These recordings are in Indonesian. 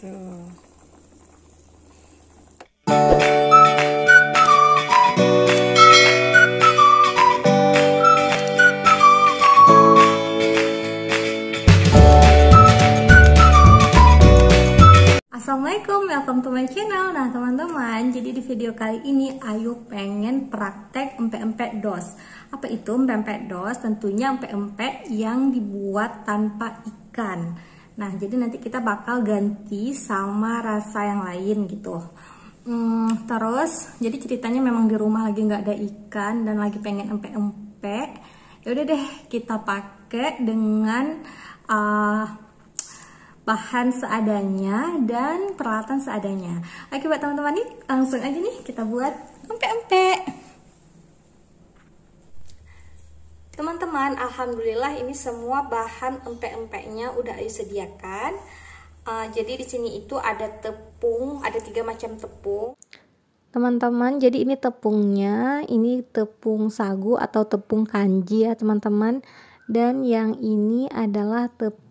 Tuh. Assalamualaikum, welcome to my channel. Nah teman-teman, jadi di video kali ini Ayu pengen praktek empek-empek dos. Apa itu empek-empek dos? Tentunya empek-empek yang dibuat tanpa ikan. Nah jadi nanti kita bakal ganti sama rasa yang lain gitu. Terus jadi ceritanya memang di rumah lagi nggak ada ikan dan lagi pengen empek-empek. Ya udah deh, kita pakai dengan bahan seadanya dan peralatan seadanya. Oke buat teman-teman nih, langsung aja nih kita buat empek-empek. Teman-teman, alhamdulillah ini semua bahan empek-empeknya udah Ayu sediakan. Jadi di sini itu ada tepung, ada 3 macam tepung. Teman-teman, jadi ini tepungnya, ini tepung sagu atau tepung kanji ya teman-teman. Dan yang ini adalah tepung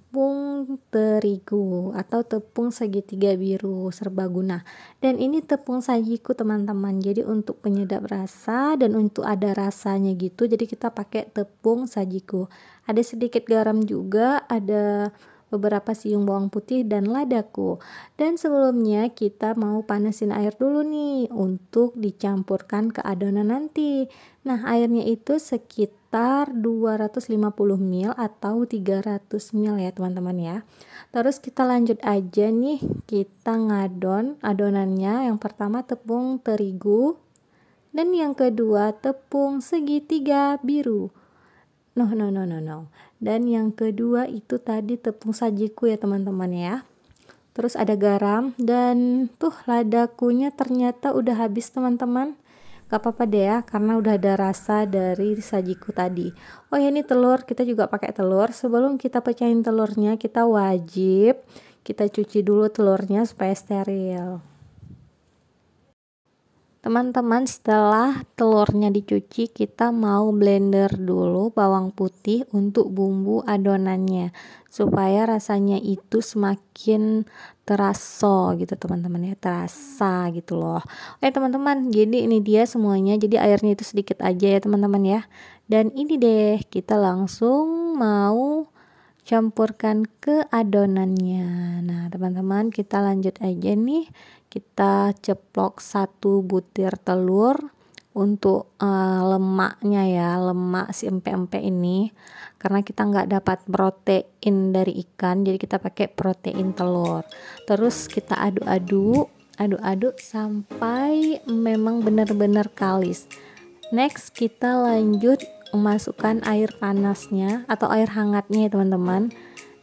terigu atau tepung segitiga biru serbaguna, dan ini tepung sajiku teman-teman. Jadi untuk penyedap rasa dan untuk ada rasanya gitu, jadi kita pakai tepung sajiku. Ada sedikit garam juga, ada beberapa siung bawang putih dan ladaku. Dan sebelumnya kita mau panasin air dulu nih untuk dicampurkan ke adonan nanti. Nah airnya itu sekitar 250 ml atau 300 ml ya teman-teman ya. Terus kita lanjut aja nih, kita ngadon adonannya. Yang pertama tepung terigu dan yang kedua tepung segitiga biru. No. Dan yang kedua itu tadi tepung sajiku ya teman-teman ya. Terus ada garam dan tuh ladakunya ternyata udah habis teman-teman. Gak apa-apa deh ya, karena udah ada rasa dari sajiku tadi. Oh ya, ini telur, kita juga pakai telur. Sebelum kita pecahin telurnya, kita wajib kita cuci dulu telurnya supaya steril. Teman-teman, setelah telurnya dicuci, kita mau blender dulu bawang putih untuk bumbu adonannya supaya rasanya itu semakin terasa gitu teman-teman ya, terasa gitu loh. Oke teman-teman, jadi ini dia semuanya. Jadi airnya itu sedikit aja ya teman-teman ya. Dan ini deh, kita langsung mau campurkan ke adonannya. Nah teman-teman, kita lanjut aja nih. Kita ceplok 1 butir telur untuk lemaknya ya, lemak si empek-empek ini, karena kita nggak dapat protein dari ikan, jadi kita pakai protein telur. Terus kita aduk-aduk sampai memang benar-benar kalis. Next kita lanjut memasukkan air panasnya atau air hangatnya ya teman-teman.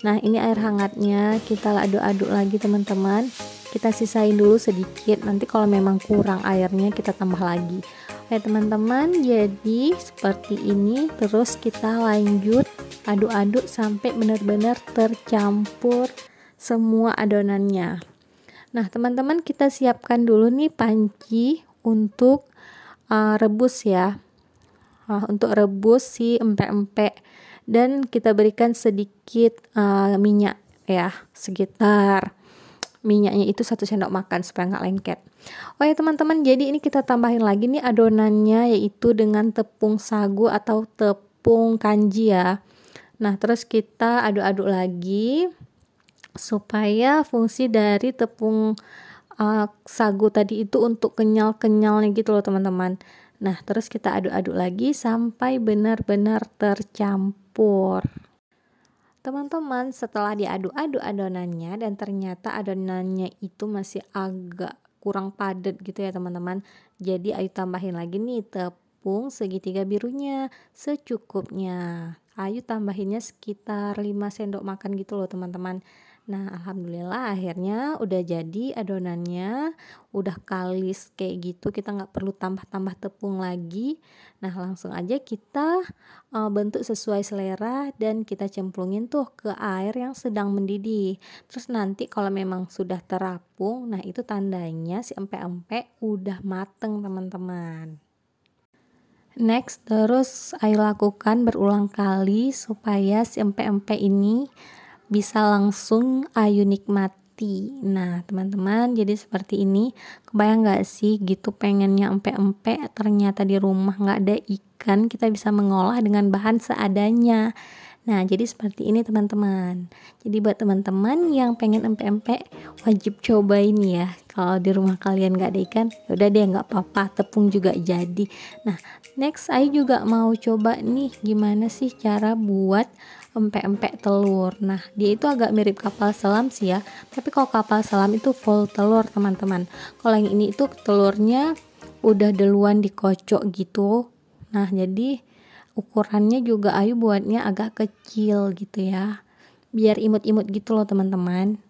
Nah ini air hangatnya kita aduk-aduk lagi teman-teman. Kita sisain dulu sedikit, nanti kalau memang kurang airnya kita tambah lagi. Oke teman-teman, jadi seperti ini. Terus kita lanjut aduk-aduk sampai benar-benar tercampur semua adonannya. Nah teman-teman, kita siapkan dulu nih panci untuk rebus ya. Untuk rebus si empek-empek, dan kita berikan sedikit minyak ya, sekitar minyaknya itu 1 sendok makan supaya nggak lengket. Oh ya teman-teman, jadi ini kita tambahin lagi nih adonannya, yaitu dengan tepung sagu atau tepung kanji ya. Nah terus kita aduk-aduk lagi supaya fungsi dari tepung sagu tadi itu untuk kenyal-kenyalnya gitu loh teman-teman. Nah terus kita aduk-aduk lagi sampai benar-benar tercampur. Teman-teman, setelah diaduk-aduk adonannya dan ternyata adonannya itu masih agak kurang padat gitu ya teman-teman. Jadi Ayu tambahin lagi nih tepung segitiga birunya secukupnya. Ayu tambahinnya sekitar 5 sendok makan gitu loh teman-teman. Nah alhamdulillah akhirnya udah jadi adonannya, udah kalis kayak gitu, kita nggak perlu tambah-tambah tepung lagi. Nah langsung aja kita bentuk sesuai selera dan kita cemplungin tuh ke air yang sedang mendidih. Terus nanti kalau memang sudah terapung, nah itu tandanya si empek-empek udah mateng teman-teman. Next, terus Ayu lakukan berulang kali supaya si empek-empek ini bisa langsung Ayu nikmati putih. Nah teman-teman, jadi seperti ini. Kebayang gak sih gitu pengennya empek-empek, ternyata di rumah gak ada ikan, kita bisa mengolah dengan bahan seadanya. Nah jadi seperti ini teman-teman. Jadi buat teman-teman yang pengen empek-empek, wajib cobain ya. Kalau di rumah kalian gak ada ikan, yaudah deh gak apa-apa, tepung juga jadi. Nah next Ayu juga mau coba nih gimana sih cara buat empek-empek telur. Nah dia itu agak mirip kapal selam sih ya, tapi kalau kapal selam itu full telur teman-teman. Kalau yang ini itu telurnya udah duluan dikocok gitu. Nah jadi ukurannya juga Ayu buatnya agak kecil gitu ya, biar imut-imut gitu loh teman-teman.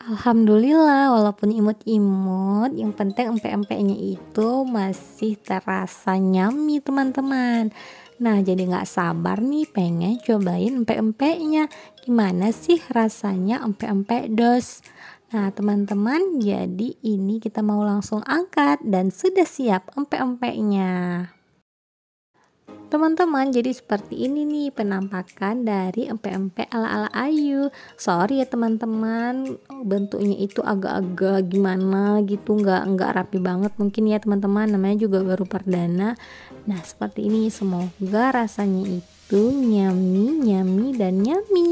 Alhamdulillah walaupun imut-imut, yang penting empek-empeknya itu masih terasa nyami teman-teman. Nah jadi nggak sabar nih pengen cobain empek-empeknya, gimana sih rasanya empek-empek dos. Nah teman-teman, jadi ini kita mau langsung angkat dan sudah siap empek-empeknya. Teman-teman, jadi seperti ini nih penampakan dari empek-empek ala-ala Ayu. Sorry ya teman-teman, bentuknya itu agak-agak gimana gitu, nggak rapi banget mungkin ya teman-teman, namanya juga baru perdana. Nah seperti ini, semoga rasanya itu nyami dan nyami.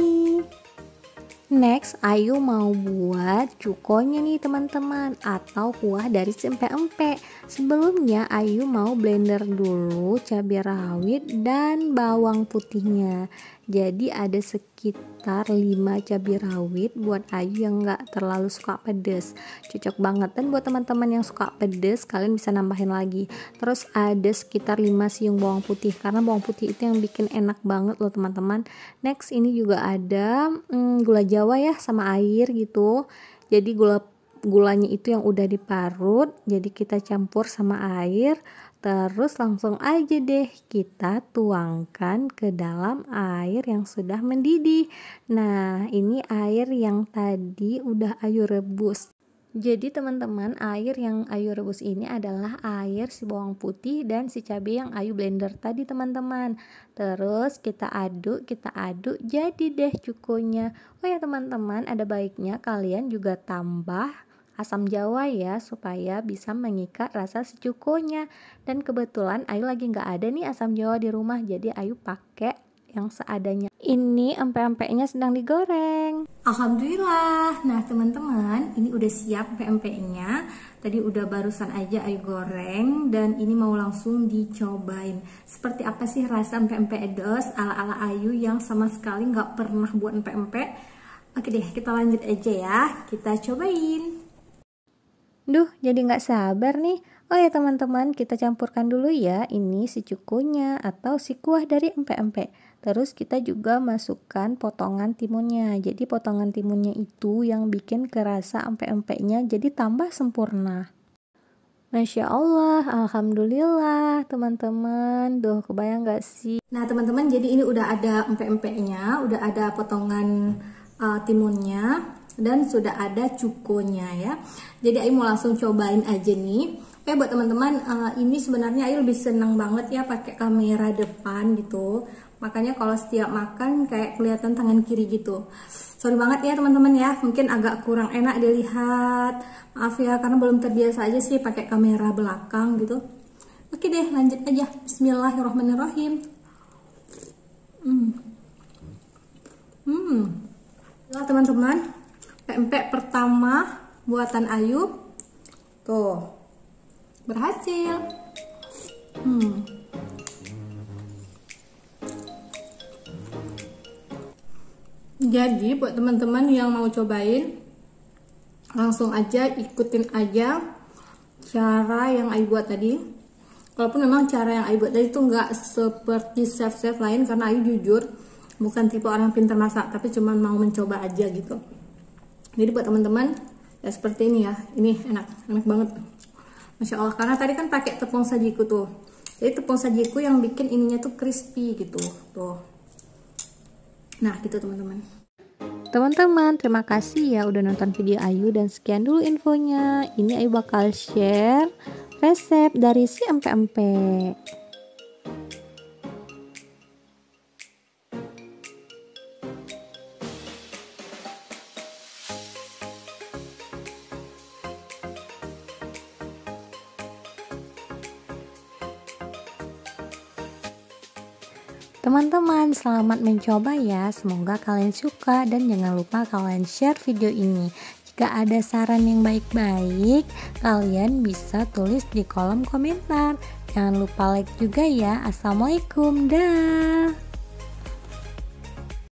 Next, Ayu mau buat cukonya nih teman-teman, atau kuah dari si empek-empek. Sebelumnya Ayu mau blender dulu cabai rawit dan bawang putihnya. Jadi ada sekitar 5 cabai rawit buat Ayu yang nggak terlalu suka pedes. Cocok banget, dan buat teman-teman yang suka pedes kalian bisa nambahin lagi. Terus ada sekitar 5 siung bawang putih, karena bawang putih itu yang bikin enak banget loh teman-teman. Next ini juga ada gula Jawa ya sama air gitu. Jadi gulanya itu yang udah diparut, jadi kita campur sama air, terus langsung aja deh kita tuangkan ke dalam air yang sudah mendidih. Nah ini air yang tadi udah Ayu rebus. Jadi teman-teman, air yang Ayu rebus ini adalah air si bawang putih dan si cabai yang Ayu blender tadi teman-teman. Terus kita aduk, jadi deh cukonya. Oh ya teman-teman, ada baiknya kalian juga tambah asam jawa ya, supaya bisa mengikat rasa si cukonya. Dan kebetulan Ayu lagi nggak ada nih asam jawa di rumah, jadi Ayu pakai yang seadanya. Ini empek-empeknya sedang digoreng. Alhamdulillah. Nah teman-teman, ini udah siap empek-empeknya. Tadi udah barusan aja Ayu goreng, dan ini mau langsung dicobain. Seperti apa sih rasa empek-empek dos ala-ala Ayu yang sama sekali nggak pernah buat empek-empek. Oke deh, kita lanjut aja ya, kita cobain. Duh, jadi nggak sabar nih. Oh ya teman-teman, kita campurkan dulu ya ini si cukonya atau si kuah dari empek-empek. Terus kita juga masukkan potongan timunnya. Jadi potongan timunnya itu yang bikin kerasa empek-empeknya jadi tambah sempurna. Masya Allah, Alhamdulillah teman-teman. Duh, kebayang gak sih? Nah teman-teman, jadi ini udah ada empek-empeknya, udah ada potongan timunnya, dan sudah ada cukonya ya. Jadi Ayu mau langsung cobain aja nih. Oke buat teman-teman, ini sebenarnya Ayu lebih senang banget ya pakai kamera depan gitu. Makanya kalau setiap makan kayak kelihatan tangan kiri gitu. Sorry banget ya teman-teman ya, mungkin agak kurang enak dilihat. Maaf ya, karena belum terbiasa aja sih pakai kamera belakang gitu. Oke deh, lanjut aja. Bismillahirrahmanirrahim. Nah teman-teman, empek pertama buatan Ayu tuh berhasil. Jadi buat teman-teman yang mau cobain, langsung aja ikutin aja cara yang Ayu buat tadi. Walaupun memang cara yang Ayu buat tadi itu nggak seperti chef-chef lain, karena Ayu jujur bukan tipe orang pintar masak, tapi cuman mau mencoba aja gitu. Jadi buat teman-teman ya seperti ini ya, ini enak banget, Masya Allah. Karena tadi kan pakai tepung sajiku tuh, jadi tepung sajiku yang bikin ininya tuh crispy gitu tuh. Nah gitu teman-teman. Teman-teman, terima kasih ya udah nonton video Ayu, dan sekian dulu infonya. Ini Ayu bakal share resep dari si empek-empek. Teman-teman, selamat mencoba ya. Semoga kalian suka dan jangan lupa kalian share video ini. Jika ada saran yang baik-baik, kalian bisa tulis di kolom komentar. Jangan lupa like juga ya. Assalamualaikum, dah.